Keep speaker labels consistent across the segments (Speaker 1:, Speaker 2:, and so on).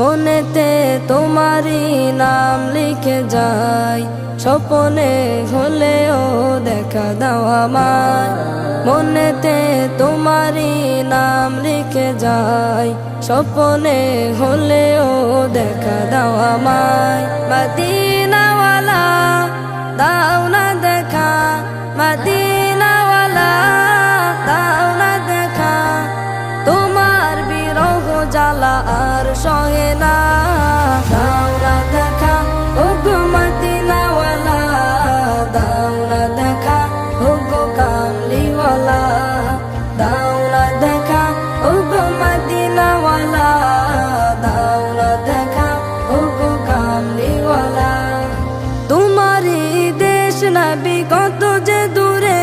Speaker 1: মনেতে তোমারই নাম লিখে যাই, স্বপ্নে হলেও দেখা দাও আমায়। মনেতে তোমারই নাম লিখে যাই, স্বপ্নে হলেও দেখা দাও আমায়। মদিনাওয়ালা দাও না দেখা, মদিনাওয়ালা দাও না দেখা, তোমার বিরহ জ্বালা আর সহে না। দাও না দেখা ও গো মদিনাওয়ালা, দাও না দেখা ও গো কামলিওয়ালা, দাও না দেখা ও গো মদিনাওয়ালা, দাও না দেখা ও গো কামলিওয়ালা। তোমারই দেশ নবী কত যে দূরে,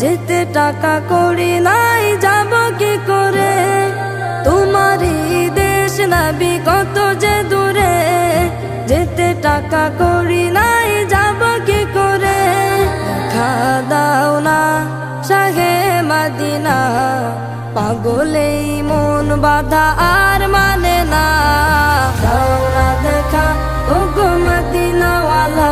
Speaker 1: যেতে টাকা করি নাই যাব কি করে। তোমারই দেশ নবী কত যে দূরে, যেতে টাকা করি নাই যাব কি করে। দেখা দাও না শাহে মদিনা, পাগলেই মন বাধা আর মানে না। দাও না দেখা ও গো মদিনাওয়ালা,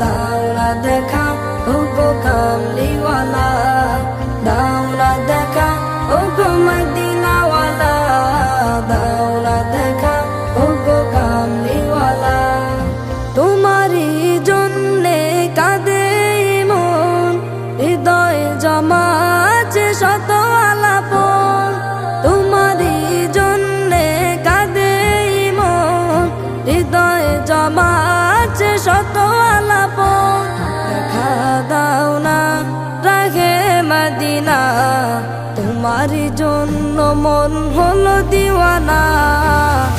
Speaker 1: দাও না দেখা ও গো কামলিওয়ালা, দাও না দেখা ও গো মদিনাওয়ালা, দাও না দেখা ও গো কামলিওয়ালা। তোমারই জন্যে কাঁদে মন, হৃদয়ে জমা আছে শত আলাপন। তোমারই জন্যে কাঁদে মন, হৃদয়ে জমা আছে শত আলাপন। দেখা দাও না রাহে মদিনা, তোমারই জন্য মন হলো দিওয়ানা।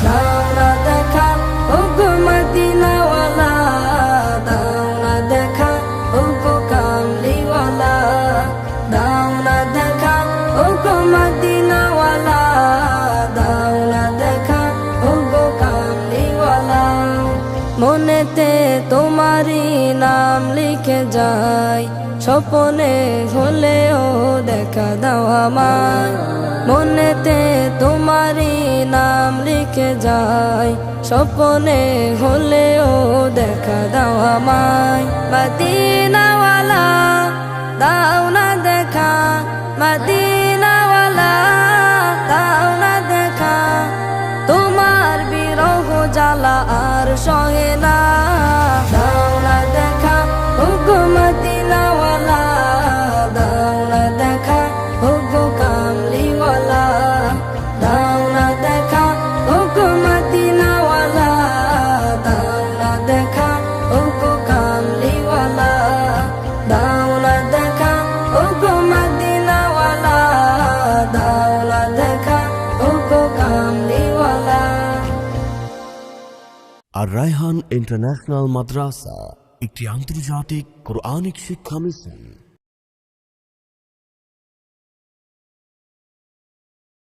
Speaker 1: দাও না দেখা ও গো মদিনাওয়ালা, দাও না দেখা ও গো কামলিওয়ালা, দাও না দেখা ও গো মদিনাওয়ালা, দাও না দেখা ও গো কামলিওয়ালা। মনেতে তোমারই নাম লিখে যাই, স্বপ্নে হলেও দেখা দাও আমায়। মনেতে তোমারই নাম লিখে যাই, স্বপ্নে হলেও দেখা দাও আমায়। মদিনাওয়ালা দাও না দেখা, মদিনাওয়ালা দাও না দেখা, তোমার বিরহ জ্বালা আর সহে না। দাও না দেখা ও গো মদিনাওয়ালা, দাও না দেখা ও গো কামলিওয়ালা, দাও না দেখা ও গো মদিনাওয়ালা, দাও না দেখা ও গো কামলিওয়ালা, দাও না দেখা ও গো মদিনাওয়ালা, দাও না দেখা ও গো কামলিওয়ালা।
Speaker 2: আর রায়হান ইন্টারন্যাশনাল মাদ্রাসা একটি আন্তর্জাতিক কোরআনিক শিক্ষা মিশন।